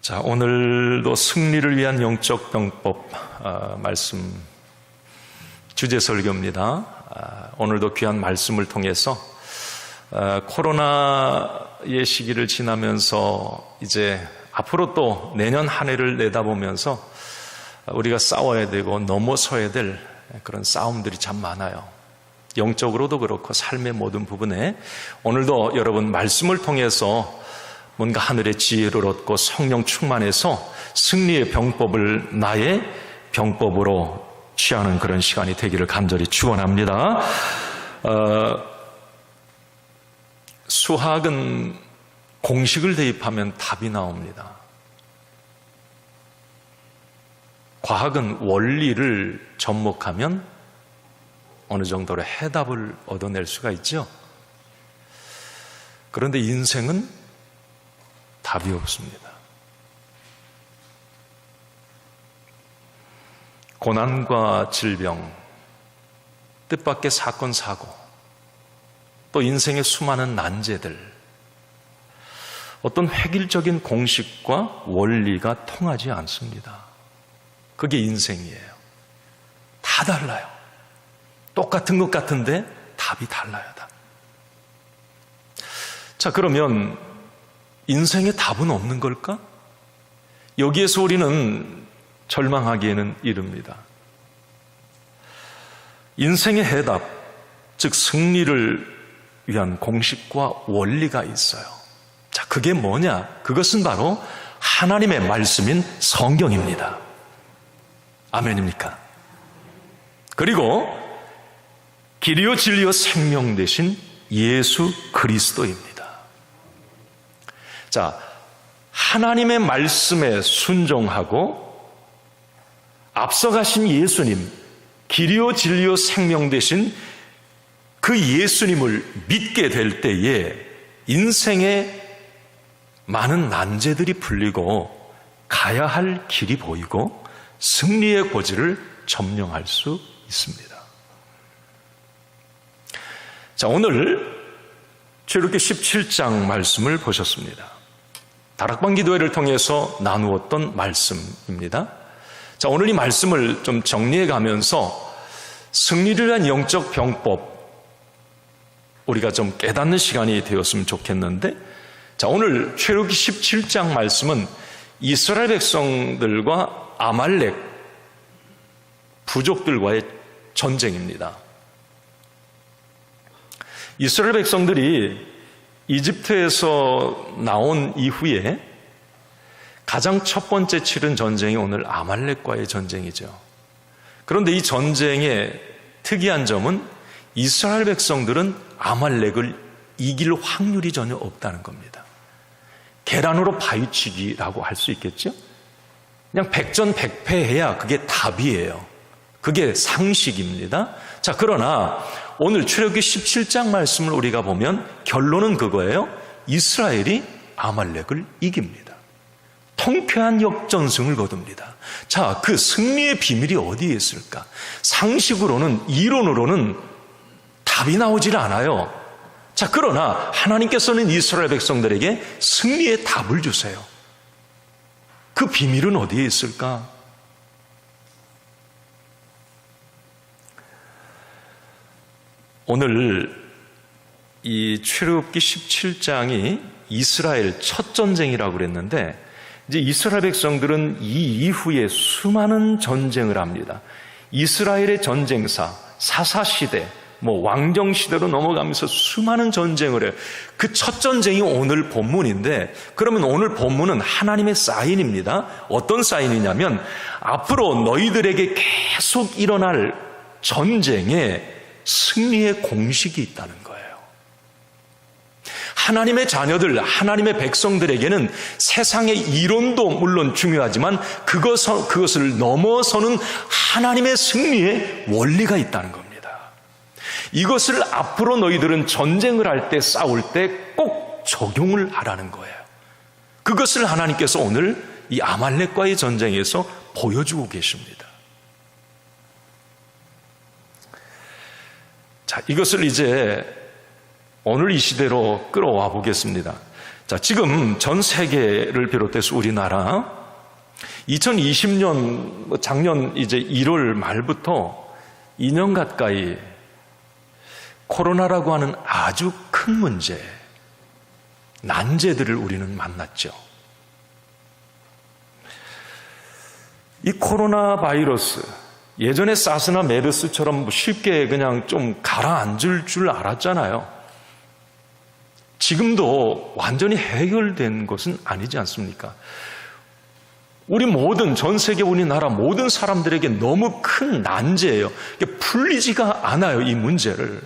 자, 오늘도 승리를 위한 영적 병법 말씀 주제 설교입니다. 오늘도 귀한 말씀을 통해서 코로나의 시기를 지나면서 이제 앞으로 또 내년 한 해를 내다보면서 우리가 싸워야 되고 넘어서야 될 그런 싸움들이 참 많아요. 영적으로도 그렇고 삶의 모든 부분에 오늘도 여러분 말씀을 통해서 뭔가 하늘의 지혜를 얻고 성령 충만해서 승리의 병법을 나의 병법으로 취하는 그런 시간이 되기를 간절히 축원합니다. 수학은 공식을 대입하면 답이 나옵니다. 과학은 원리를 접목하면 어느 정도로 해답을 얻어낼 수가 있죠. 그런데 인생은 답이 없습니다. 고난과 질병, 뜻밖의 사건, 사고, 또 인생의 수많은 난제들, 어떤 획일적인 공식과 원리가 통하지 않습니다. 그게 인생이에요. 다 달라요. 똑같은 것 같은데 답이 달라요. 다. 자, 그러면 인생의 답은 없는 걸까? 여기에서 우리는 절망하기에는 이릅니다. 인생의 해답, 즉 승리를 위한 공식과 원리가 있어요. 자, 그게 뭐냐? 그것은 바로 하나님의 말씀인 성경입니다. 아멘입니까? 그리고 길이요 진리요 생명 되신 예수 그리스도입니다. 자, 하나님의 말씀에 순종하고 앞서가신 예수님, 길이요 진리요 생명 되신 그 예수님을 믿게 될 때에 인생의 많은 난제들이 풀리고 가야 할 길이 보이고 승리의 고지를 점령할 수 있습니다. 자, 오늘 출애굽기 17장 말씀을 보셨습니다. 다락방 기도회를 통해서 나누었던 말씀입니다. 자, 오늘 이 말씀을 좀 정리해 가면서 승리를 위한 영적 병법 우리가 좀 깨닫는 시간이 되었으면 좋겠는데, 자, 오늘 출애굽기 17장 말씀은 이스라엘 백성들과 아말렉 부족들과의 전쟁입니다. 이스라엘 백성들이 이집트에서 나온 이후에 가장 첫 번째 치른 전쟁이 오늘 아말렉과의 전쟁이죠. 그런데 이 전쟁의 특이한 점은 이스라엘 백성들은 아말렉을 이길 확률이 전혀 없다는 겁니다. 계란으로 바위치기라고 할 수 있겠죠? 그냥 백전백패해야 그게 답이에요. 그게 상식입니다. 자, 그러나 오늘 출애굽기 17장 말씀을 우리가 보면 결론은 그거예요. 이스라엘이 아말렉을 이깁니다. 통쾌한 역전승을 거둡니다. 자, 그 승리의 비밀이 어디에 있을까? 상식으로는, 이론으로는 답이 나오질 않아요. 자, 그러나 하나님께서는 이스라엘 백성들에게 승리의 답을 주세요. 그 비밀은 어디에 있을까? 오늘 이 출애굽기 17장이 이스라엘 첫 전쟁이라고 그랬는데, 이제 이스라엘 백성들은 이 이후에 수많은 전쟁을 합니다. 이스라엘의 전쟁사, 사사시대, 왕정시대로 넘어가면서 수많은 전쟁을 해요. 그 첫 전쟁이 오늘 본문인데, 그러면 오늘 본문은 하나님의 사인입니다. 어떤 사인이냐면 앞으로 너희들에게 계속 일어날 전쟁에 승리의 공식이 있다는 거예요. 하나님의 자녀들, 하나님의 백성들에게는 세상의 이론도 물론 중요하지만 그것을 넘어서는 하나님의 승리의 원리가 있다는 겁니다. 이것을 앞으로 너희들은 전쟁을 할 때, 싸울 때 꼭 적용을 하라는 거예요. 그것을 하나님께서 오늘 이 아말렉과의 전쟁에서 보여주고 계십니다. 자, 이것을 이제 오늘 이 시대로 끌어와 보겠습니다. 자, 지금 전 세계를 비롯해서 우리나라 2020년 작년 이제 1월 말부터 2년 가까이 코로나라고 하는 아주 큰 문제, 난제들을 우리는 만났죠. 이 코로나 바이러스, 예전에 사스나 메르스처럼 쉽게 그냥 좀 가라앉을 줄 알았잖아요. 지금도 완전히 해결된 것은 아니지 않습니까? 우리 모든, 전 세계 우리나라 모든 사람들에게 너무 큰 난제예요. 풀리지가 않아요, 이 문제를.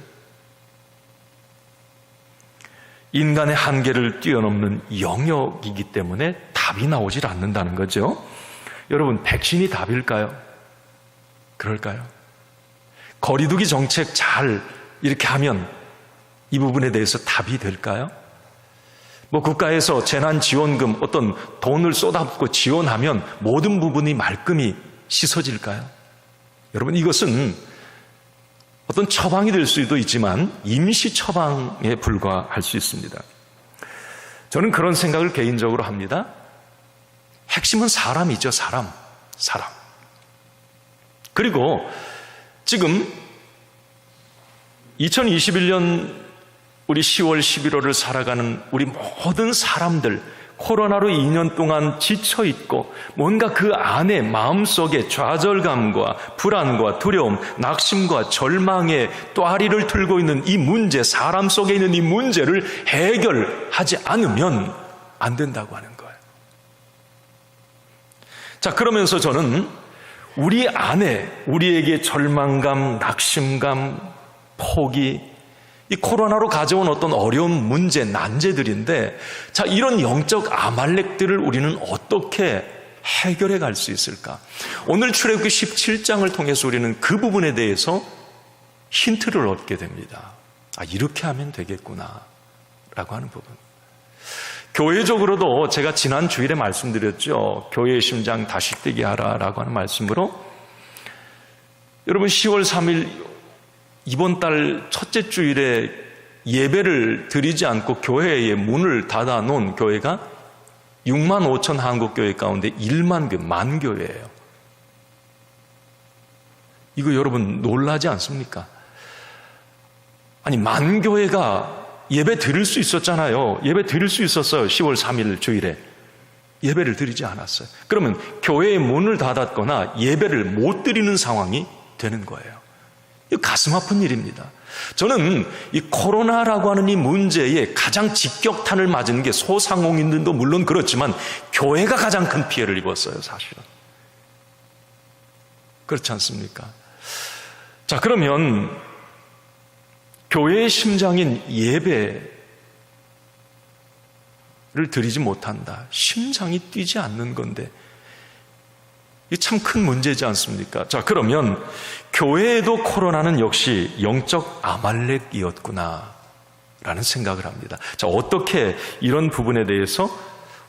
인간의 한계를 뛰어넘는 영역이기 때문에 답이 나오질 않는다는 거죠. 여러분, 백신이 답일까요? 그럴까요? 거리두기 정책 잘 이렇게 하면 이 부분에 대해서 답이 될까요? 국가에서 재난지원금 어떤 돈을 쏟아붓고 지원하면 모든 부분이 말끔히 씻어질까요? 여러분, 이것은 어떤 처방이 될 수도 있지만 임시 처방에 불과할 수 있습니다. 저는 그런 생각을 개인적으로 합니다. 핵심은 사람이죠, 사람. 그리고 지금 2021년 우리 10월, 11월을 살아가는 우리 모든 사람들, 코로나로 2년 동안 지쳐있고 뭔가 그 안에 마음속에 좌절감과 불안과 두려움, 낙심과 절망의 또아리를 틀고 있는 이 문제, 사람 속에 있는 이 문제를 해결하지 않으면 안 된다고 하는 거예요. 자, 그러면서 저는 우리 안에 우리에게 절망감, 낙심감, 포기, 이 코로나로 가져온 어떤 어려운 문제, 난제들인데, 자, 이런 영적 아말렉들을 우리는 어떻게 해결해 갈 수 있을까? 오늘 출애굽기 17장을 통해서 우리는 그 부분에 대해서 힌트를 얻게 됩니다. 이렇게 하면 되겠구나 라고 하는 부분. 교회적으로도 제가 지난 주일에 말씀드렸죠. 교회의 심장 다시 뛰게 하라 라고 하는 말씀으로, 여러분 10월 3일 이번 달 첫째 주일에 예배를 드리지 않고 교회의 문을 닫아 놓은 교회가 6만 5천 한국교회 가운데 1만 교, 만교회예요. 이거 여러분 놀라지 않습니까? 아니, 만교회가 예배 드릴 수 있었잖아요. 예배 드릴 수 있었어요. 10월 3일 주일에. 예배를 드리지 않았어요. 그러면 교회의 문을 닫았거나 예배를 못 드리는 상황이 되는 거예요. 이거 가슴 아픈 일입니다. 저는 이 코로나라고 하는 이 문제에 가장 직격탄을 맞은 게 소상공인들도 물론 그렇지만 교회가 가장 큰 피해를 입었어요, 사실은. 그렇지 않습니까? 자, 그러면 교회의 심장인 예배를 드리지 못한다. 심장이 뛰지 않는 건데 이게 참 큰 문제지 않습니까? 자, 그러면 교회에도 코로나는 역시 영적 아말렉이었구나 라는 생각을 합니다. 자, 어떻게 이런 부분에 대해서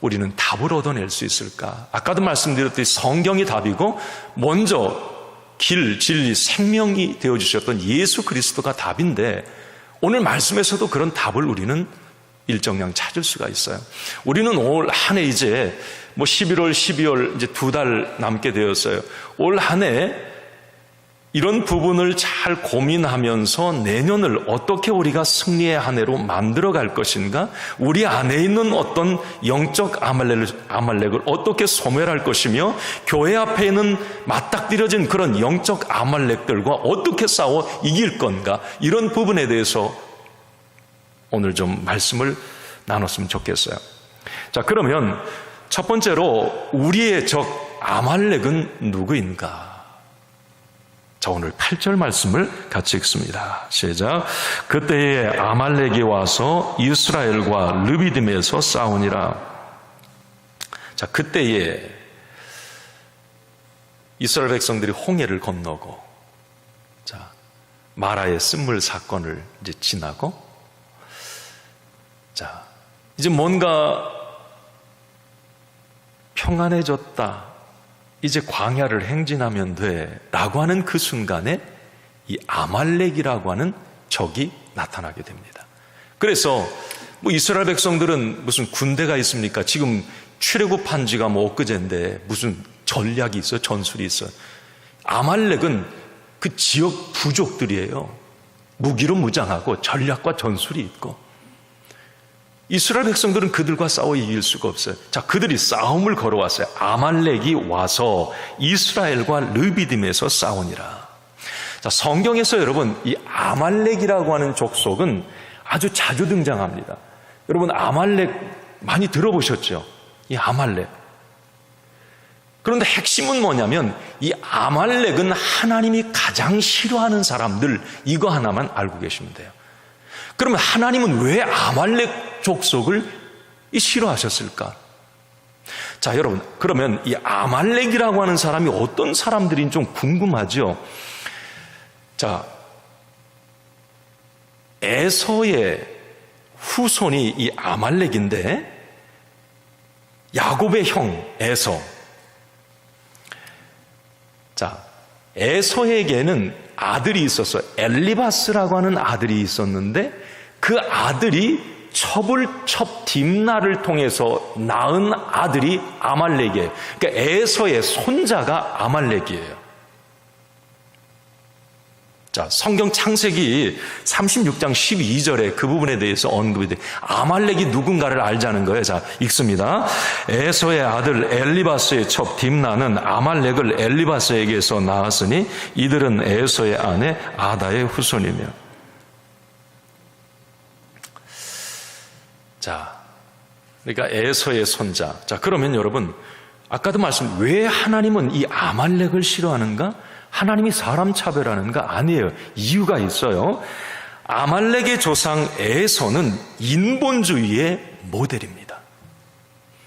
우리는 답을 얻어낼 수 있을까? 아까도 말씀드렸듯이 성경이 답이고 먼저 길, 진리, 생명이 되어주셨던 예수 그리스도가 답인데 오늘 말씀에서도 그런 답을 우리는 일정량 찾을 수가 있어요. 우리는 올 한 해 이제 11월, 12월 이제 2달 남게 되었어요. 올 한 해 이런 부분을 잘 고민하면서 내년을 어떻게 우리가 승리의 한 해로 만들어 갈 것인가? 우리 안에 있는 어떤 영적 아말렉을 어떻게 소멸할 것이며 교회 앞에 있는 맞닥뜨려진 그런 영적 아말렉들과 어떻게 싸워 이길 건가? 이런 부분에 대해서 오늘 좀 말씀을 나눴으면 좋겠어요. 자, 그러면 첫 번째로 우리의 적 아말렉은 누구인가? 자, 오늘 8절 말씀을 같이 읽습니다. 시작. 그때에 아말렉이 와서 이스라엘과 르비딤에서 싸우니라. 자, 그때에 이스라엘 백성들이 홍해를 건너고, 자, 마라의 쓴물 사건을 이제 지나고, 자, 이제 뭔가 평안해졌다. 이제 광야를 행진하면 돼 라고 하는 그 순간에 이 아말렉이라고 하는 적이 나타나게 됩니다. 그래서 뭐 이스라엘 백성들은 무슨 군대가 있습니까? 지금 출애굽한 지가 뭐 엊그제인데 무슨 전략이 있어요? 전술이 있어요? 아말렉은 그 지역 부족들이에요. 무기로 무장하고 전략과 전술이 있고, 이스라엘 백성들은 그들과 싸워 이길 수가 없어요. 자, 그들이 싸움을 걸어왔어요. 아말렉이 와서 이스라엘과 르비딤에서 싸우니라. 자, 성경에서 여러분 이 아말렉이라고 하는 족속은 아주 자주 등장합니다. 여러분 아말렉 많이 들어보셨죠? 이 아말렉. 그런데 핵심은 뭐냐면 이 아말렉은 하나님이 가장 싫어하는 사람들, 이거 하나만 알고 계시면 돼요. 그러면 하나님은 왜 아말렉 족속을 싫어하셨을까? 자, 여러분, 그러면 이 아말렉이라고 하는 사람이 어떤 사람들인지 좀 궁금하죠? 자, 에서의 후손이 이 아말렉인데, 야곱의 형 에서. 자, 에서에게는 아들이 있었어요. 엘리바스라고 하는 아들이 있었는데, 그 아들이 첩을 딥나를 통해서 낳은 아들이 아말렉이에요. 그러니까 에서의 손자가 아말렉이에요. 자, 성경 창세기 36장 12절에 그 부분에 대해서 언급이 돼요. 아말렉이 누군가를 알자는 거예요. 자, 읽습니다. 에서의 아들 엘리바스의 첩 딥나는 아말렉을 엘리바스에게서 낳았으니 이들은 에서의 아내 아다의 후손이며. 자, 그러니까 에서의 손자. 자, 그러면 여러분, 아까도 말씀, 왜 하나님은 이 아말렉을 싫어하는가? 하나님이 사람 차별하는가? 아니에요. 이유가 있어요. 아말렉의 조상 에서는 인본주의의 모델입니다.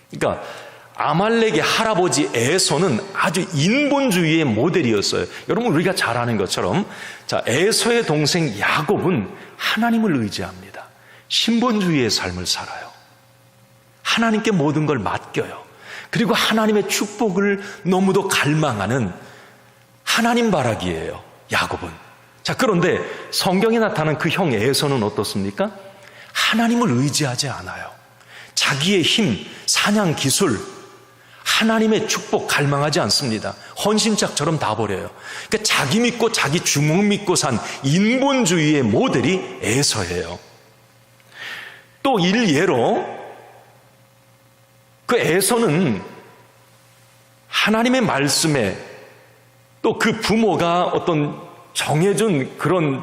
그러니까 아말렉의 할아버지 에서는 아주 인본주의의 모델이었어요. 여러분, 우리가 잘 아는 것처럼, 자, 에서의 동생 야곱은 하나님을 의지합니다. 신본주의의 삶을 살아요. 하나님께 모든 걸 맡겨요. 그리고 하나님의 축복을 너무도 갈망하는 하나님 바라기예요, 야곱은. 자, 그런데 성경에 나타난 그 형 에서는 어떻습니까? 하나님을 의지하지 않아요. 자기의 힘, 사냥 기술, 하나님의 축복 갈망하지 않습니다. 헌신짝처럼 다 버려요. 그러니까 자기 믿고 자기 주먹 믿고 산 인본주의의 모델이 에서예요. 또 일예로 그 에서는 하나님의 말씀에 또 그 부모가 어떤 정해준 그런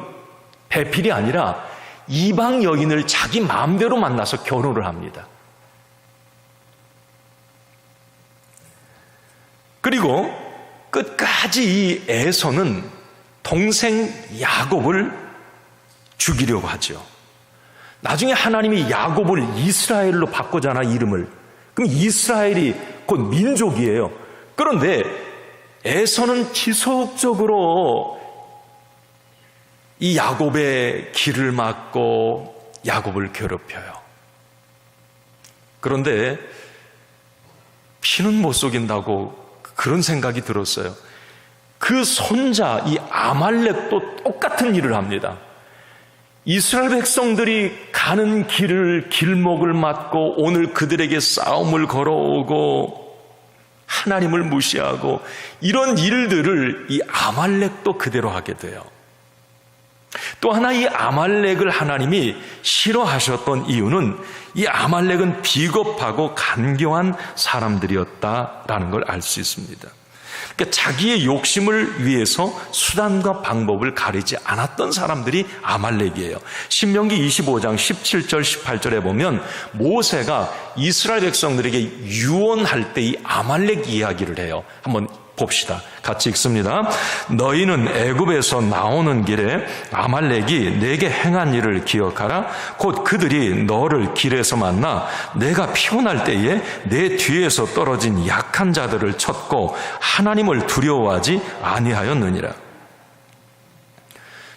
배필이 아니라 이방 여인을 자기 마음대로 만나서 결혼을 합니다. 그리고 끝까지 이 에서는 동생 야곱을 죽이려고 하죠. 나중에 하나님이 야곱을 이스라엘로 바꾸잖아, 이름을. 그럼 이스라엘이 곧 민족이에요. 그런데 에서는 지속적으로 이 야곱의 길을 막고 야곱을 괴롭혀요. 그런데 피는 못 속인다고 그런 생각이 들었어요. 그 손자 이 아말렉도 똑같은 일을 합니다. 이스라엘 백성들이 가는 길목을 막고 오늘 그들에게 싸움을 걸어오고 하나님을 무시하고 이런 일들을 이 아말렉도 그대로 하게 돼요. 또 하나 이 아말렉을 하나님이 싫어하셨던 이유는 이 아말렉은 비겁하고 간교한 사람들이었다라는 걸 알 수 있습니다. 그러니까 자기의 욕심을 위해서 수단과 방법을 가리지 않았던 사람들이 아말렉이에요. 신명기 25장 17절 18절에 보면 모세가 이스라엘 백성들에게 유언할 때 이 아말렉 이야기를 해요. 한번 봅시다. 같이 읽습니다. 너희는 애굽에서 나오는 길에 아말렉이 내게 행한 일을 기억하라. 곧 그들이 너를 길에서 만나 내가 피곤할 때에 내 뒤에서 떨어진 약한 자들을 쳤고 하나님을 두려워하지 아니하였느니라.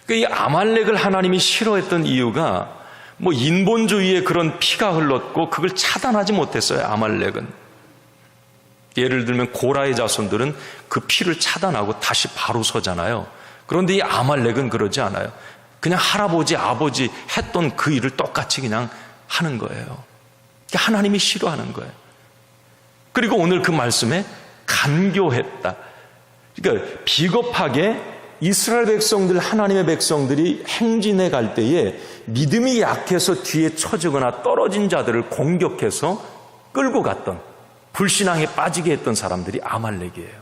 이 아말렉을 하나님이 싫어했던 이유가 뭐 인본주의의 그런 피가 흘렀고 그걸 차단하지 못했어요. 아말렉은. 예를 들면 고라의 자손들은 그 피를 차단하고 다시 바로 서잖아요. 그런데 이 아말렉은 그러지 않아요. 그냥 할아버지 아버지 했던 그 일을 똑같이 그냥 하는 거예요. 하나님이 싫어하는 거예요. 그리고 오늘 그 말씀에 간교했다. 그러니까 비겁하게 이스라엘 백성들, 하나님의 백성들이 행진해 갈 때에 믿음이 약해서 뒤에 처지거나 떨어진 자들을 공격해서 끌고 갔던, 불신앙에 빠지게 했던 사람들이 아말렉이에요.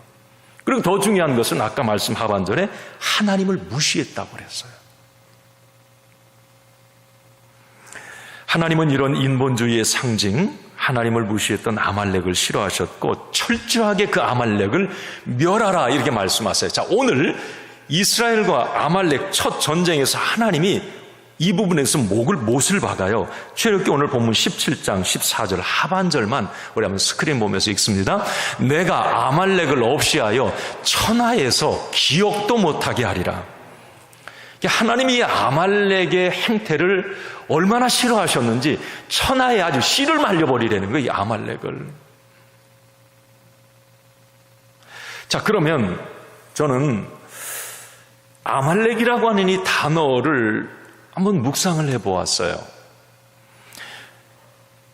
그리고 더 중요한 것은 아까 말씀 하반절에 하나님을 무시했다고 그랬어요. 하나님은 이런 인본주의의 상징, 하나님을 무시했던 아말렉을 싫어하셨고 철저하게 그 아말렉을 멸하라 이렇게 말씀하세요. 자, 오늘 이스라엘과 아말렉 첫 전쟁에서 하나님이 이 부분에서 못을 박아요. 출애굽기 오늘 본문 17장 14절 하반절만 우리 한번 스크린 보면서 읽습니다. 내가 아말렉을 없이하여 천하에서 기억도 못하게 하리라. 하나님이 아말렉의 행태를 얼마나 싫어하셨는지 천하에 아주 씨를 말려버리려는 거예요, 이 아말렉을. 자, 그러면 저는 아말렉이라고 하는 이 단어를 한번 묵상을 해보았어요.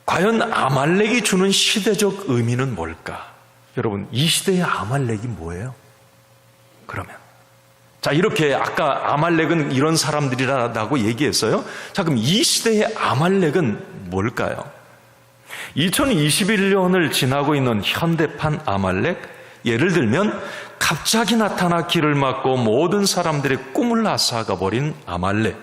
과연 아말렉이 주는 시대적 의미는 뭘까? 여러분, 이 시대의 아말렉이 뭐예요? 그러면 자, 이렇게 아까 아말렉은 이런 사람들이라고 얘기했어요. 자, 그럼 이 시대의 아말렉은 뭘까요? 2021년을 지나고 있는 현대판 아말렉, 예를 들면 갑자기 나타나 길을 막고 모든 사람들의 꿈을 앗아가 버린 아말렉,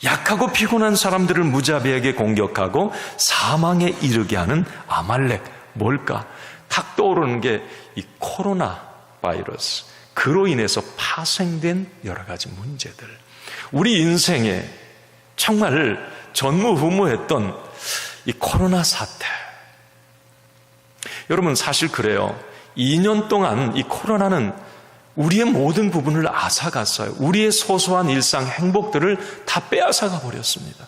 약하고 피곤한 사람들을 무자비하게 공격하고 사망에 이르게 하는 아말렉, 뭘까? 탁 떠오르는 게 이 코로나 바이러스, 그로 인해서 파생된 여러 가지 문제들, 우리 인생에 정말 전무후무했던 이 코로나 사태. 여러분, 사실 그래요. 2년 동안 이 코로나는 우리의 모든 부분을 앗아갔어요. 우리의 소소한 일상 행복들을 다 빼앗아가 버렸습니다.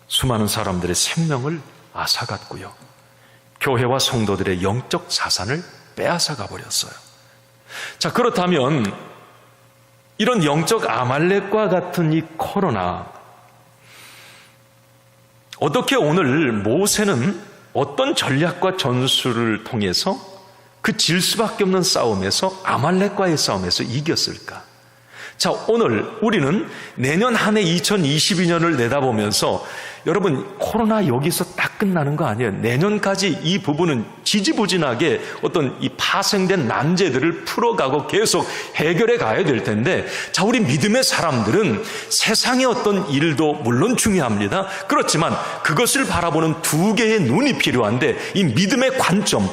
수많은 사람들의 생명을 앗아갔고요. 교회와 성도들의 영적 자산을 빼앗아가 버렸어요. 자, 그렇다면 이런 영적 아말렉과 같은 이 코로나, 어떻게 오늘 모세는 어떤 전략과 전술을 통해서 그 질 수밖에 없는 싸움에서, 아말렉과의 싸움에서 이겼을까? 자, 오늘 우리는 내년 한 해 2022년을 내다보면서 여러분, 코로나 여기서 딱 끝나는 거 아니에요. 내년까지 이 부분은 지지부진하게 어떤 이 파생된 난제들을 풀어가고 계속 해결해 가야 될 텐데, 자, 우리 믿음의 사람들은 세상의 어떤 일도 물론 중요합니다. 그렇지만 그것을 바라보는 두 개의 눈이 필요한데, 이 믿음의 관점,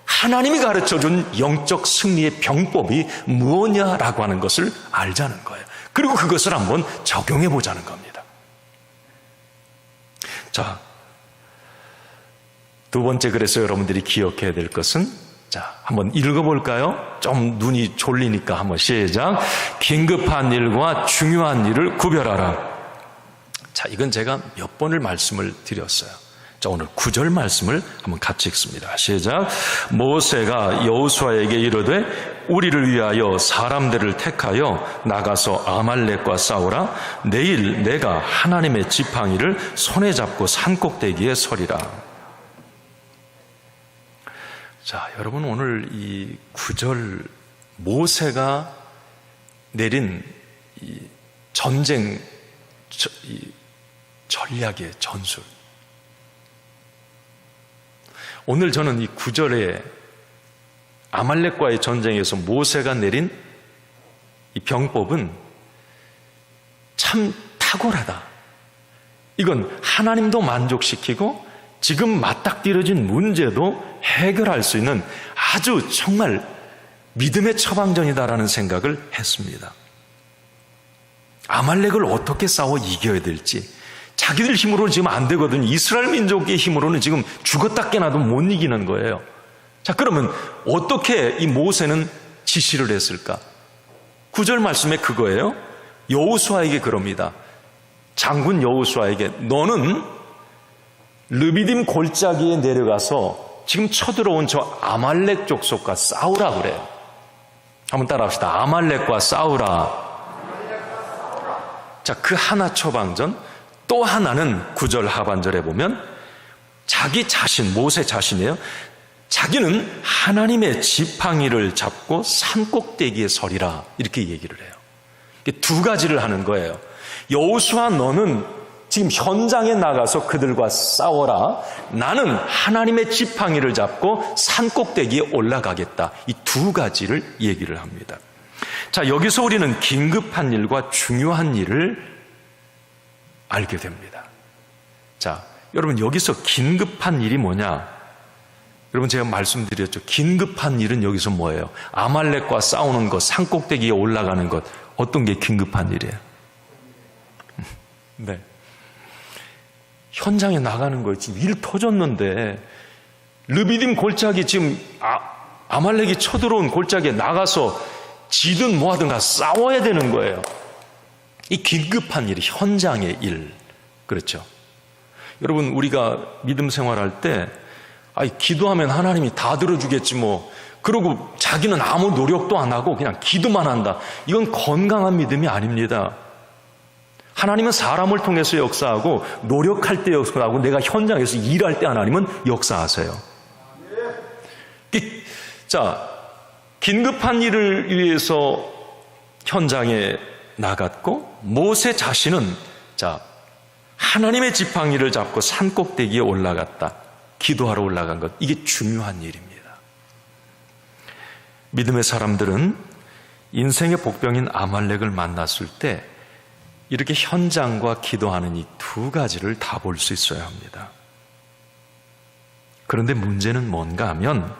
하나님이 가르쳐준 영적 승리의 병법이 무엇냐라고 하는 것을 알자는 거예요. 그리고 그것을 한번 적용해 보자는 겁니다. 자, 두 번째, 그래서 여러분들이 기억해야 될 것은, 자, 한번 읽어볼까요? 좀 눈이 졸리니까 한번 시작. 긴급한 일과 중요한 일을 구별하라. 자, 이건 제가 몇 번을 말씀을 드렸어요. 자, 오늘 9절 말씀을 한번 같이 읽습니다. 시작. 모세가 여호수아에게 이르되 우리를 위하여 사람들을 택하여 나가서 아말렉과 싸우라. 내일 내가 하나님의 지팡이를 손에 잡고 산꼭대기에 서리라. 자, 여러분, 오늘 이 9절 모세가 내린 이 전쟁 이 전략의 전술, 오늘 저는 이 9절에 아말렉과의 전쟁에서 모세가 내린 이 병법은 참 탁월하다. 이건 하나님도 만족시키고 지금 맞닥뜨려진 문제도 해결할 수 있는 아주 정말 믿음의 처방전이다라는 생각을 했습니다. 아말렉을 어떻게 싸워 이겨야 될지, 자기들 힘으로는 지금 안 되거든요. 이스라엘 민족의 힘으로는 지금 죽었다 깨나도 못 이기는 거예요. 자, 그러면 어떻게 이 모세는 지시를 했을까? 9절 말씀에 그거예요. 여호수아에게 그럽니다. 장군 여호수아에게 너는 르비딤 골짜기에 내려가서 지금 쳐들어온 저 아말렉 족속과 싸우라 그래요. 한번 따라합시다. 아말렉과 싸우라. 자, 그 하나 처방전, 또 하나는 9절 하반절에 보면 자기 자신, 모세 자신이에요. 자기는 하나님의 지팡이를 잡고 산꼭대기에 서리라, 이렇게 얘기를 해요. 두 가지를 하는 거예요. 여호수아, 너는 지금 현장에 나가서 그들과 싸워라. 나는 하나님의 지팡이를 잡고 산꼭대기에 올라가겠다. 이 두 가지를 얘기를 합니다. 자, 여기서 우리는 긴급한 일과 중요한 일을 알게 됩니다. 자, 여러분, 여기서 긴급한 일이 뭐냐? 여러분, 제가 말씀드렸죠. 긴급한 일은 여기서 뭐예요? 아말렉과 싸우는 것, 산꼭대기에 올라가는 것. 어떤 게 긴급한 일이에요? 네. 현장에 나가는 거예요. 지금 일 터졌는데 르비딤 골짜기, 지금 아말렉이 쳐들어온 골짜기에 나가서 지든 뭐하든 가 싸워야 되는 거예요. 이 긴급한 일, 현장의 일. 그렇죠? 여러분, 우리가 믿음 생활할 때 기도하면 하나님이 다 들어주겠지 뭐, 그러고 자기는 아무 노력도 안 하고 그냥 기도만 한다. 이건 건강한 믿음이 아닙니다. 하나님은 사람을 통해서 역사하고, 노력할 때 역사하고, 내가 현장에서 일할 때 하나님은 역사하세요. 자, 긴급한 일을 위해서 현장에 나갔고, 모세 자신은 하나님의 지팡이를 잡고 산꼭대기에 올라갔다. 기도하러 올라간 것, 이게 중요한 일입니다. 믿음의 사람들은 인생의 복병인 아말렉을 만났을 때 이렇게 현장과 기도하는 이 두 가지를 다 볼 수 있어야 합니다. 그런데 문제는 뭔가 하면,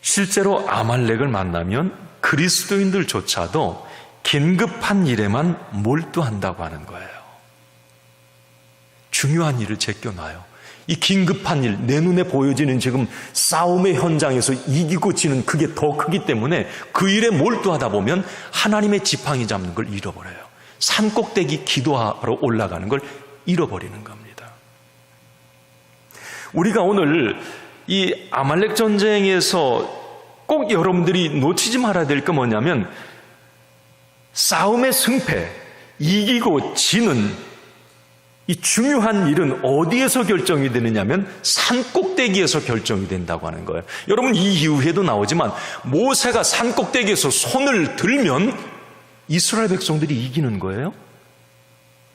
실제로 아말렉을 만나면 그리스도인들조차도 긴급한 일에만 몰두한다고 하는 거예요. 중요한 일을 제껴놔요. 이 긴급한 일, 내 눈에 보여지는 지금 싸움의 현장에서 이기고 지는 그게 더 크기 때문에 그 일에 몰두하다 보면 하나님의 지팡이 잡는 걸 잃어버려요. 산꼭대기 기도하러 올라가는 걸 잃어버리는 겁니다. 우리가 오늘 이 아말렉 전쟁에서 꼭 여러분들이 놓치지 말아야 될 게 뭐냐면, 싸움의 승패, 이기고 지는 이 중요한 일은 어디에서 결정이 되느냐면 산꼭대기에서 결정이 된다고 하는 거예요. 여러분, 이 이후에도 나오지만 모세가 산꼭대기에서 손을 들면 이스라엘 백성들이 이기는 거예요.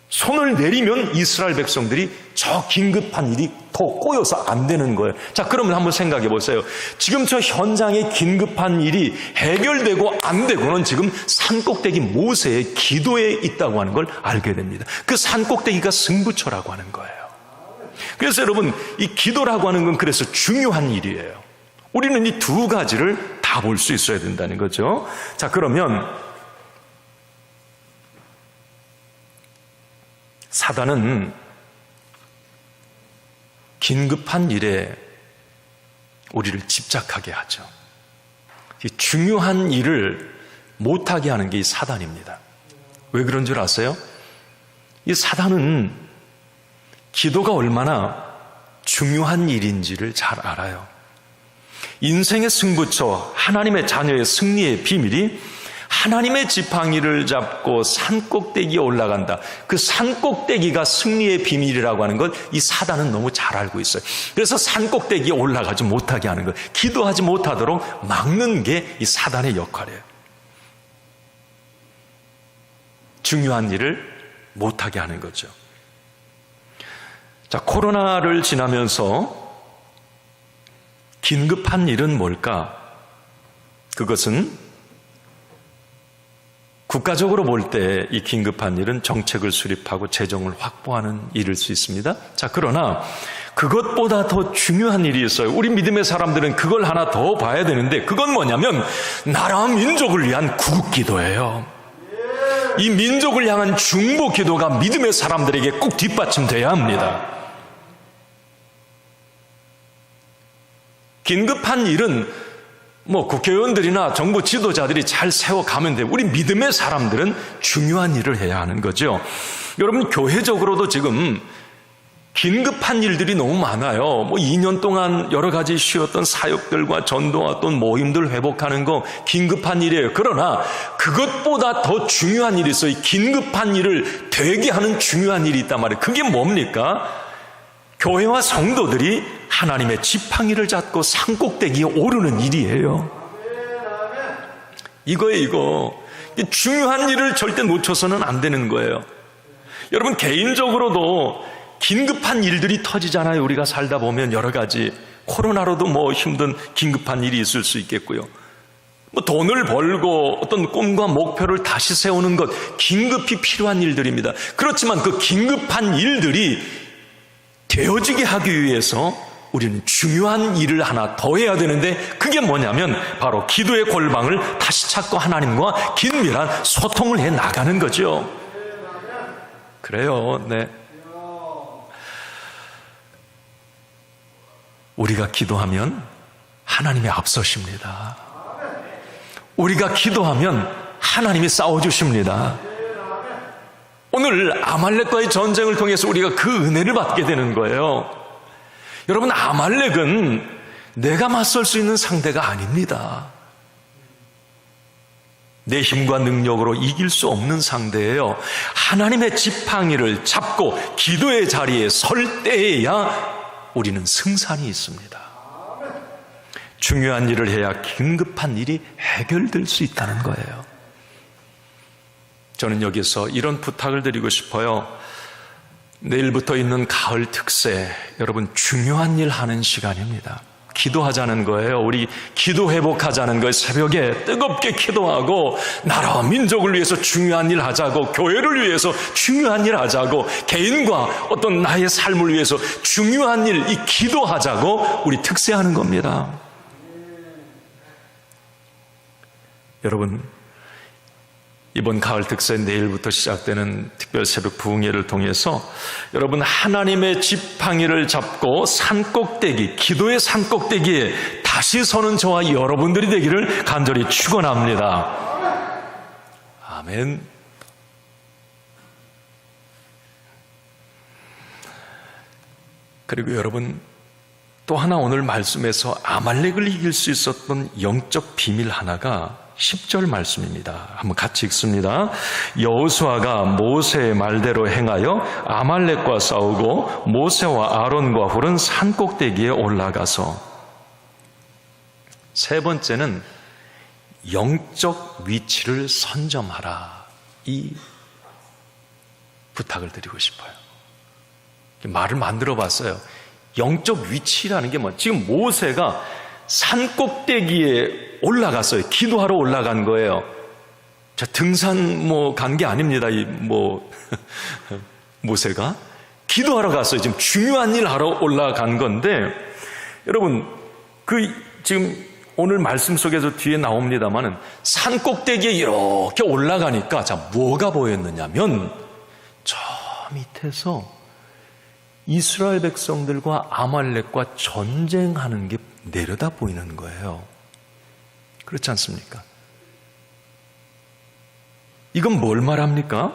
손을 내리면 이스라엘 백성들이 저 긴급한 일이 더 꼬여서 안 되는 거예요. 자, 그러면 한번 생각해 보세요. 지금 저 현장의 긴급한 일이 해결되고 안 되고는 지금 산꼭대기 모세의 기도에 있다고 하는 걸 알게 됩니다. 그 산꼭대기가 승부처라고 하는 거예요. 그래서 여러분, 이 기도라고 하는 건 그래서 중요한 일이에요. 우리는 이 두 가지를 다 볼 수 있어야 된다는 거죠. 자, 그러면 사단은 긴급한 일에 우리를 집착하게 하죠. 이 중요한 일을 못하게 하는 게 이 사단입니다. 왜 그런 줄 아세요? 이 사단은 기도가 얼마나 중요한 일인지를 잘 알아요. 인생의 승부처, 하나님의 자녀의 승리의 비밀이 하나님의 지팡이를 잡고 산꼭대기에 올라간다. 그 산꼭대기가 승리의 비밀이라고 하는 걸 이 사단은 너무 잘 알고 있어요. 그래서 산꼭대기에 올라가지 못하게 하는 것, 기도하지 못하도록 막는 게 이 사단의 역할이에요. 중요한 일을 못하게 하는 거죠. 자, 코로나를 지나면서 긴급한 일은 뭘까? 그것은 국가적으로 볼 때 이 긴급한 일은 정책을 수립하고 재정을 확보하는 일일 수 있습니다. 자, 그러나 그것보다 더 중요한 일이 있어요. 우리 믿음의 사람들은 그걸 하나 더 봐야 되는데, 그건 뭐냐면 나라 민족을 위한 구국기도예요. 이 민족을 향한 중보기도가 믿음의 사람들에게 꼭 뒷받침돼야 합니다. 긴급한 일은 국회의원들이나 정부 지도자들이 잘 세워가면 돼요. 우리 믿음의 사람들은 중요한 일을 해야 하는 거죠. 여러분, 교회적으로도 지금 긴급한 일들이 너무 많아요. 2년 동안 여러 가지 쉬었던 사역들과 전도와 어떤 모임들 회복하는 거 긴급한 일이에요. 그러나 그것보다 더 중요한 일이 있어요. 긴급한 일을 되게 하는 중요한 일이 있단 말이에요. 그게 뭡니까? 교회와 성도들이 하나님의 지팡이를 잡고 산꼭대기에 오르는 일이에요. 이거예요, 이거. 중요한 일을 절대 놓쳐서는 안 되는 거예요. 여러분, 개인적으로도 긴급한 일들이 터지잖아요. 우리가 살다 보면 여러 가지. 코로나로도 힘든 긴급한 일이 있을 수 있겠고요. 돈을 벌고 어떤 꿈과 목표를 다시 세우는 것, 긴급히 필요한 일들입니다. 그렇지만 그 긴급한 일들이 되어지게 하기 위해서 우리는 중요한 일을 하나 더 해야 되는데, 그게 뭐냐면 바로 기도의 골방을 다시 찾고 하나님과 긴밀한 소통을 해 나가는 거죠. 그래요. 네. 우리가 기도하면 하나님이 앞서십니다. 우리가 기도하면 하나님이 싸워주십니다. 오늘 아말렉과의 전쟁을 통해서 우리가 그 은혜를 받게 되는 거예요. 여러분, 아말렉은 내가 맞설 수 있는 상대가 아닙니다. 내 힘과 능력으로 이길 수 없는 상대예요. 하나님의 지팡이를 잡고 기도의 자리에 설 때에야 우리는 승산이 있습니다. 중요한 일을 해야 긴급한 일이 해결될 수 있다는 거예요. 저는 여기서 이런 부탁을 드리고 싶어요. 내일부터 있는 가을 특세, 여러분 중요한 일 하는 시간입니다. 기도하자는 거예요. 우리 기도 회복하자는 거예요. 새벽에 뜨겁게 기도하고 나라와 민족을 위해서 중요한 일 하자고, 교회를 위해서 중요한 일 하자고, 개인과 어떤 나의 삶을 위해서 중요한 일, 이 기도하자고 우리 특세하는 겁니다. 여러분, 이번 가을 특세 내일부터 시작되는 특별 새벽 부흥회를 통해서 여러분 하나님의 지팡이를 잡고 산꼭대기, 기도의 산꼭대기에 다시 서는 저와 여러분들이 되기를 간절히 축원합니다. 아멘. 그리고 여러분, 또 하나 오늘 말씀에서 아말렉을 이길 수 있었던 영적 비밀 하나가 10절 말씀입니다. 한번 같이 읽습니다. 여호수아가 모세의 말대로 행하여 아말렉과 싸우고 모세와 아론과 훌은 산꼭대기에 올라가서. 세 번째는 영적 위치를 선점하라. 이 부탁을 드리고 싶어요. 말을 만들어 봤어요. 영적 위치라는 게 지금 모세가 산꼭대기에 올라갔어요. 기도하러 올라간 거예요. 자, 등산 간 게 아닙니다. 모세가 기도하러 갔어요. 지금 중요한 일 하러 올라간 건데, 여러분, 지금 오늘 말씀 속에서 뒤에 나옵니다만은 산꼭대기에 이렇게 올라가니까 자, 뭐가 보였느냐면 저 밑에서 이스라엘 백성들과 아말렉과 전쟁하는 게 내려다 보이는 거예요. 그렇지 않습니까? 이건 뭘 말합니까?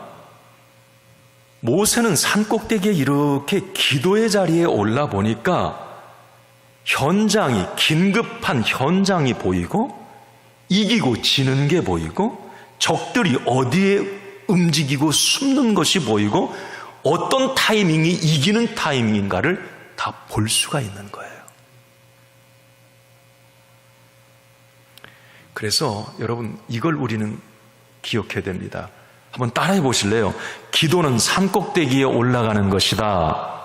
모세는 산꼭대기에 이렇게 기도의 자리에 올라 보니까 긴급한 현장이 보이고, 이기고 지는 게 보이고, 적들이 어디에 움직이고 숨는 것이 보이고, 어떤 타이밍이 이기는 타이밍인가를 다 볼 수가 있는 거예요. 그래서 여러분, 이걸 우리는 기억해야 됩니다. 한번 따라해 보실래요? 기도는 산꼭대기에 올라가는 것이다.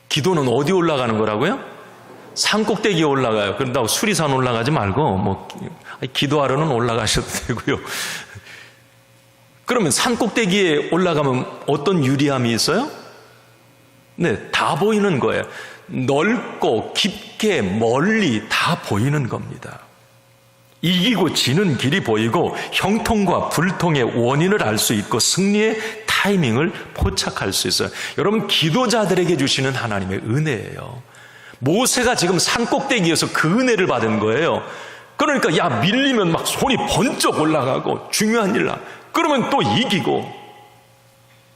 기도는 어디 올라가는 거라고요? 산꼭대기에 올라가요. 그런다고 수리산 올라가지 말고 기도하러는 올라가셔도 되고요. 그러면 산꼭대기에 올라가면 어떤 유리함이 있어요? 네, 다 보이는 거예요. 넓고 깊게 멀리 다 보이는 겁니다. 이기고 지는 길이 보이고 형통과 불통의 원인을 알 수 있고 승리의 타이밍을 포착할 수 있어요. 여러분, 기도자들에게 주시는 하나님의 은혜예요. 모세가 지금 산꼭대기에서 그 은혜를 받은 거예요. 그러니까 밀리면 막 손이 번쩍 올라가고 중요한 일 그러면 또 이기고,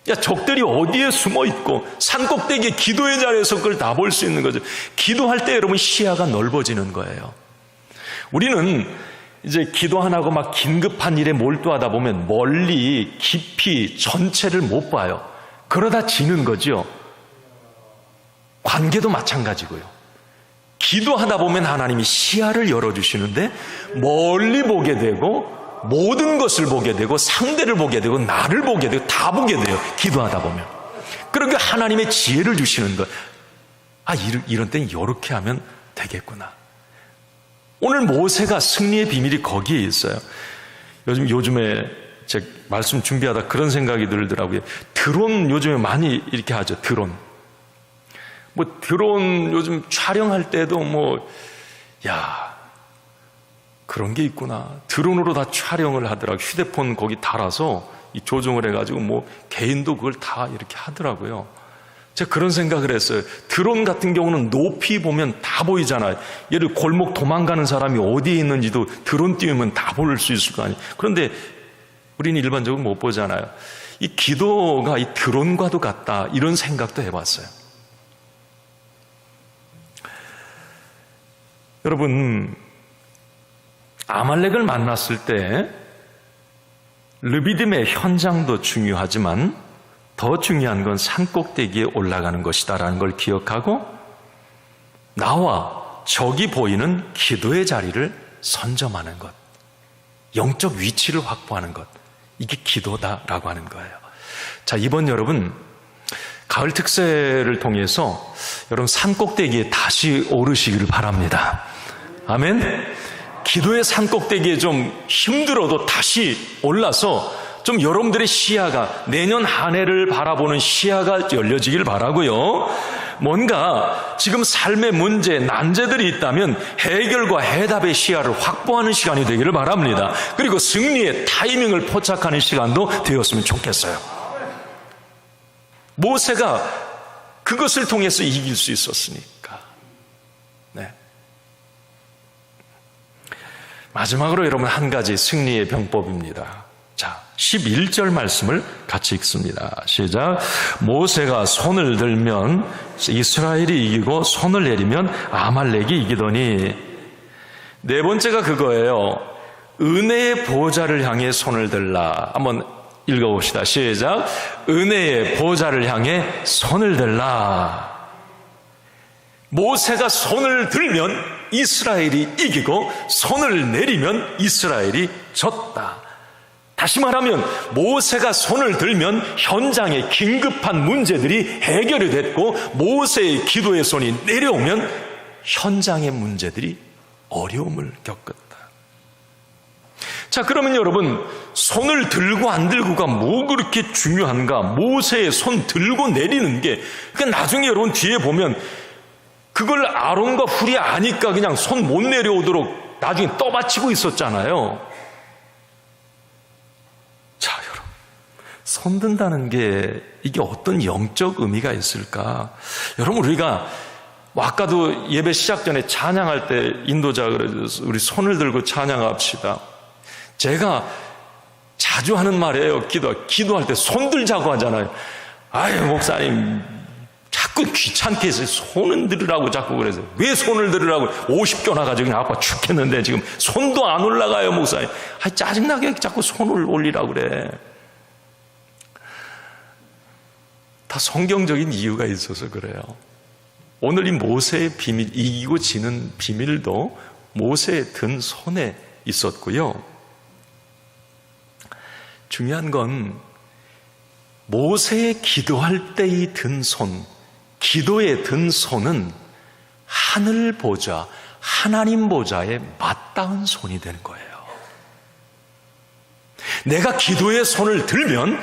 야, 적들이 어디에 숨어 있고 산꼭대기에 기도의 자리에서 그걸 다 볼 수 있는 거죠. 기도할 때 여러분 시야가 넓어지는 거예요. 우리는 이제 기도 안 하고 막 긴급한 일에 몰두하다 보면 멀리 깊이 전체를 못 봐요. 그러다 지는 거죠. 관계도 마찬가지고요. 기도하다 보면 하나님이 시야를 열어주시는데 멀리 보게 되고 모든 것을 보게 되고 상대를 보게 되고 나를 보게 되고 다 보게 돼요. 기도하다 보면. 그러니까 하나님의 지혜를 주시는 것. 아, 이런 때는 이렇게 하면 되겠구나. 오늘 모세가 승리의 비밀이 거기에 있어요. 요즘에 제 말씀 준비하다 그런 생각이 들더라고요. 드론 요즘에 많이 이렇게 하죠. 드론 요즘 촬영할 때도 그런 게 있구나. 드론으로 다 촬영을 하더라고요. 휴대폰 거기 달아서 조종을 해가지고 개인도 그걸 다 이렇게 하더라고요. 제가 그런 생각을 했어요. 드론 같은 경우는 높이 보면 다 보이잖아요. 예를 들어 골목 도망가는 사람이 어디에 있는지도 드론 띄우면 다 볼 수 있을 거 아니에요. 그런데 우리는 일반적으로 못 보잖아요. 이 기도가 이 드론과도 같다, 이런 생각도 해봤어요. 여러분, 아말렉을 만났을 때 르비딤의 현장도 중요하지만 더 중요한 건 산꼭대기에 올라가는 것이다라는 걸 기억하고 나와 적이 보이는 기도의 자리를 선점하는 것, 영적 위치를 확보하는 것, 이게 기도다라고 하는 거예요. 자, 이번 여러분 가을 특세를 통해서 여러분 산꼭대기에 다시 오르시기를 바랍니다. 아멘. 기도의 산꼭대기에 좀 힘들어도 다시 올라서 좀 여러분들의 시야가, 내년 한 해를 바라보는 시야가 열려지길 바라고요. 뭔가 지금 삶의 문제, 난제들이 있다면 해결과 해답의 시야를 확보하는 시간이 되기를 바랍니다. 그리고 승리의 타이밍을 포착하는 시간도 되었으면 좋겠어요. 모세가 그것을 통해서 이길 수 있었으니까. 네. 마지막으로 여러분 한 가지 승리의 병법입니다. 자, 11절 말씀을 같이 읽습니다. 시작. 모세가 손을 들면 이스라엘이 이기고 손을 내리면 아말렉이 이기더니. 네 번째가 그거예요. 은혜의 보좌를 향해 손을 들라. 한번 읽어봅시다. 시작. 은혜의 보좌를 향해 손을 들라. 모세가 손을 들면 이스라엘이 이기고 손을 내리면 이스라엘이 졌다. 다시 말하면 모세가 손을 들면 현장의 긴급한 문제들이 해결이 됐고 모세의 기도의 손이 내려오면 현장의 문제들이 어려움을 겪었다. 자, 그러면 여러분, 손을 들고 안 들고가 뭐 그렇게 중요한가? 모세의 손 들고 내리는 게, 그러니까 나중에 여러분 뒤에 보면 그걸 아론과 훌이 아니까 그냥 손 못 내려오도록 나중에 떠받치고 있었잖아요. 자, 여러분, 손 든다는 게 이게 어떤 영적 의미가 있을까? 여러분, 우리가 아까도 예배 시작 전에 찬양할 때 인도자 그래서 우리 손을 들고 찬양합시다. 제가 자주 하는 말이에요. 기도할 때 손 들자고 하잖아요. 아유, 목사님 자꾸 귀찮게 해서 손을 들으라고 자꾸 그래서 왜 손을 들으라고 50교나 가지고 그냥 아빠 죽겠는데 지금 손도 안 올라가요, 목사님. 아, 짜증나게 자꾸 손을 올리라고 그래. 다 성경적인 이유가 있어서 그래요. 오늘 이 모세의 비밀, 이기고 지는 비밀도 모세의 든 손에 있었고요. 중요한 건 모세의 기도할 때의 든 손, 기도에 든 손은 하늘 보좌, 하나님 보좌에 맞닿은 손이 되는 거예요. 내가 기도의 손을 들면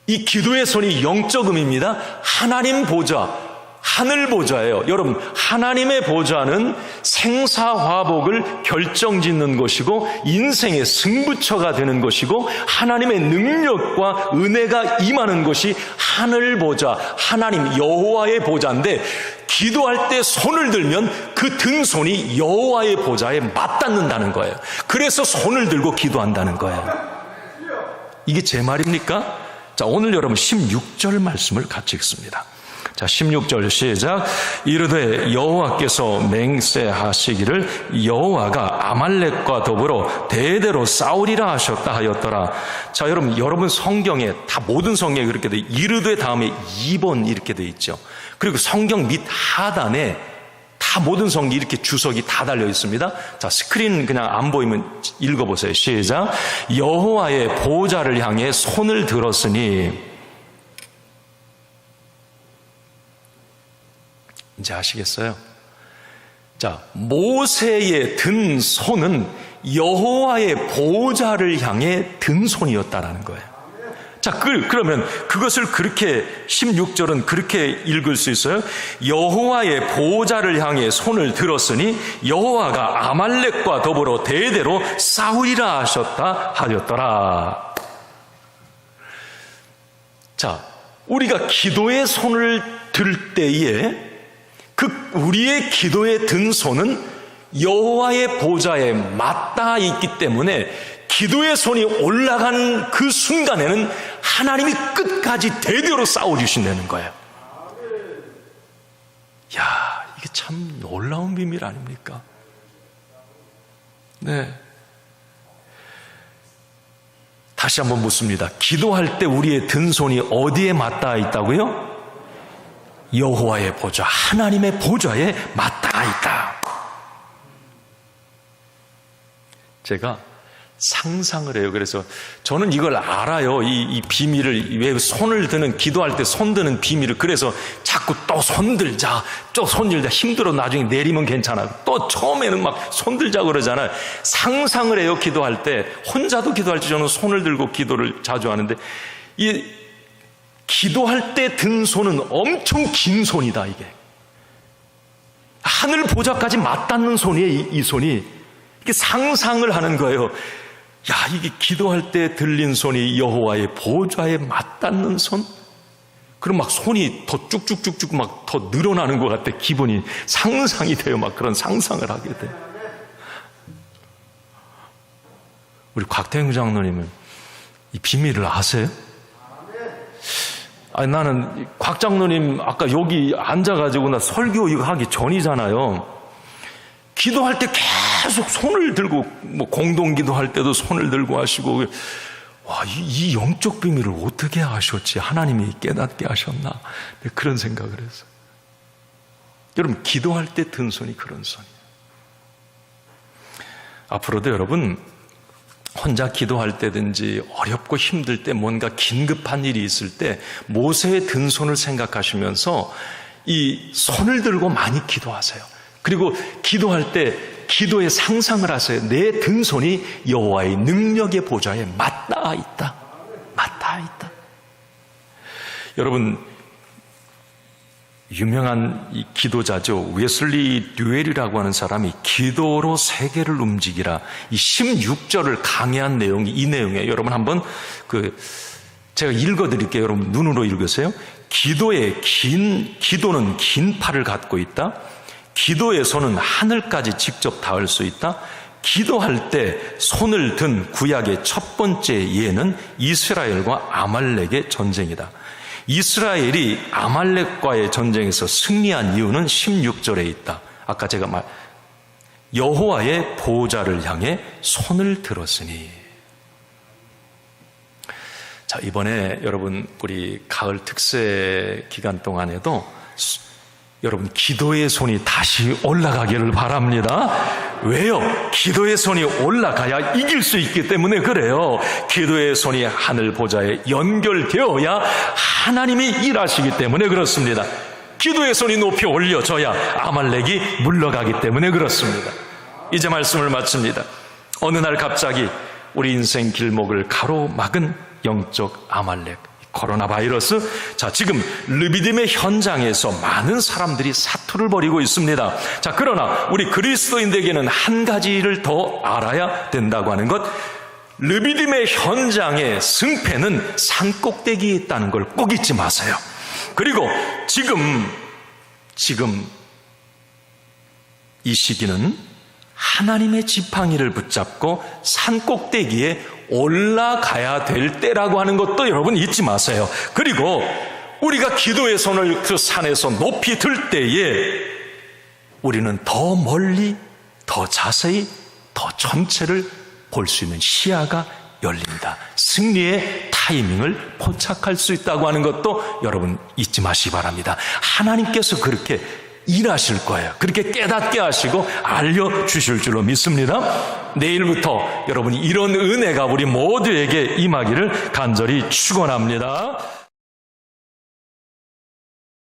이 기도의 손이 영적 의미입니다. 하나님 보좌, 하늘 보좌예요. 여러분, 하나님의 보좌는 생사화복을 결정짓는 것이고 인생의 승부처가 되는 것이고 하나님의 능력과 은혜가 임하는 것이 하늘 보좌, 하나님 여호와의 보좌인데 기도할 때 손을 들면 그 든 손이 여호와의 보좌에 맞닿는다는 거예요. 그래서 손을 들고 기도한다는 거예요. 이게 제 말입니까? 자, 오늘 여러분 16절 말씀을 같이 읽습니다. 자, 16절 시작. 이르되 여호와께서 맹세하시기를 여호와가 아말렉과 더불어 대대로 싸우리라 하셨다 하였더라. 자, 여러분 성경에 다 모든 성경에 그렇게 돼 이르되 다음에 2번 이렇게 돼 있죠. 그리고 성경 밑 하단에 다 모든 성경이 이렇게 주석이 다 달려 있습니다. 자, 스크린 그냥 안 보이면 읽어보세요. 시작. 여호와의 보좌를 향해 손을 들었으니, 이제 아시겠어요? 자, 모세의 든 손은 여호와의 보좌를 향해 든 손이었다라는 거예요. 자, 그러면 그것을 그렇게 16절은 그렇게 읽을 수 있어요. 여호와의 보좌를 향해 손을 들었으니 여호와가 아말렉과 더불어 대대로 싸우리라 하셨다 하였더라. 자, 우리가 기도의 손을 들 때에 우리의 기도에 든 손은 여호와의 보좌에 맞닿아 있기 때문에 기도의 손이 올라간 그 순간에는 하나님이 끝까지 대대로 싸워주신다는 거예요. 야, 이게 참 놀라운 비밀 아닙니까? 네. 다시 한번 묻습니다. 기도할 때 우리의 든 손이 어디에 맞닿아 있다고요? 여호와의 보좌, 하나님의 보좌에 맞닿아 있다. 제가 상상을 해요. 그래서 저는 이걸 알아요. 이 비밀을, 왜 손을 드는, 기도할 때 손 드는 비밀을. 그래서 자꾸 또 손들자, 힘들어 나중에 내리면 괜찮아. 또 처음에는 막 손들자 그러잖아요. 상상을 해요. 기도할 때. 혼자도 기도할 때 저는 손을 들고 기도를 자주 하는데, 기도할 때 든 손은 엄청 긴 손이다, 이게. 하늘 보좌까지 맞닿는 손이에요, 이 손이. 이게 상상을 하는 거예요. 야, 이게 기도할 때 들린 손이 여호와의 보좌에 맞닿는 손? 그럼 막 손이 더 쭉쭉쭉쭉 막 더 늘어나는 것 같아. 기분이 상상이 돼요. 막 그런 상상을 하게 돼. 우리 곽태영 장로님은 이 비밀을 아세요? 아니, 나는 곽 장로님 아까 여기 앉아가지고 나 설교 이거 하기 전이잖아요. 기도할 때 계속 손을 들고, 뭐 공동기도할 때도 손을 들고 하시고, 와, 이 영적 비밀을 어떻게 아셨지? 하나님이 깨닫게 하셨나? 그런 생각을 했어요. 여러분, 기도할 때 든 손이 그런 손이에요. 앞으로도 여러분, 혼자 기도할 때든지 어렵고 힘들 때 뭔가 긴급한 일이 있을 때 모세의 든 손을 생각하시면서 이 손을 들고 많이 기도하세요. 그리고 기도할 때 기도의 상상을 하세요. 내 든 손이 여호와의 능력의 보좌에 맞닿아 있다. 맞닿아 있다. 여러분, 유명한 이 기도자죠. 웨슬리 듀엘이라고 하는 사람이 기도로 세계를 움직이라, 이 16절을 강의한 내용이 이 내용이에요. 여러분 한번 제가 읽어드릴게요. 여러분 눈으로 읽으세요. 기도는 긴 팔을 갖고 있다. 기도의 손은 하늘까지 직접 닿을 수 있다. 기도할 때 손을 든 구약의 첫 번째 예는 이스라엘과 아말렉의 전쟁이다. 이스라엘이 아말렉과의 전쟁에서 승리한 이유는 16절에 있다. 아까 제가 여호와의 보좌를 향해 손을 들었으니. 자, 이번에 여러분 우리 가을 특세 기간 동안에도 여러분 기도의 손이 다시 올라가기를 바랍니다. 왜요? 기도의 손이 올라가야 이길 수 있기 때문에 그래요. 기도의 손이 하늘 보좌에 연결되어야 하나님이 일하시기 때문에 그렇습니다. 기도의 손이 높이 올려져야 아말렉이 물러가기 때문에 그렇습니다. 이제 말씀을 마칩니다. 어느 날 갑자기 우리 인생 길목을 가로막은 영적 아말렉, 코로나 바이러스. 자, 지금 르비딤의 현장에서 많은 사람들이 사투를 벌이고 있습니다. 자, 그러나 우리 그리스도인들에게는 한 가지를 더 알아야 된다고 하는 것, 르비딤의 현장의 승패는 산 꼭대기에 있다는 걸 꼭 잊지 마세요. 그리고 지금 이 시기는 하나님의 지팡이를 붙잡고 산 꼭대기에 올라가야 될 때라고 하는 것도 여러분 잊지 마세요. 그리고 우리가 기도의 손을 그 산에서 높이 들 때에 우리는 더 멀리, 더 자세히, 더 전체를 볼 수 있는 시야가 열린다. 승리의 타이밍을 포착할 수 있다고 하는 것도 여러분 잊지 마시기 바랍니다. 하나님께서 그렇게 일하실 거예요. 그렇게 깨닫게 하시고 알려주실 줄로 믿습니다. 내일부터 여러분이 이런 은혜가 우리 모두에게 임하기를 간절히 축원합니다.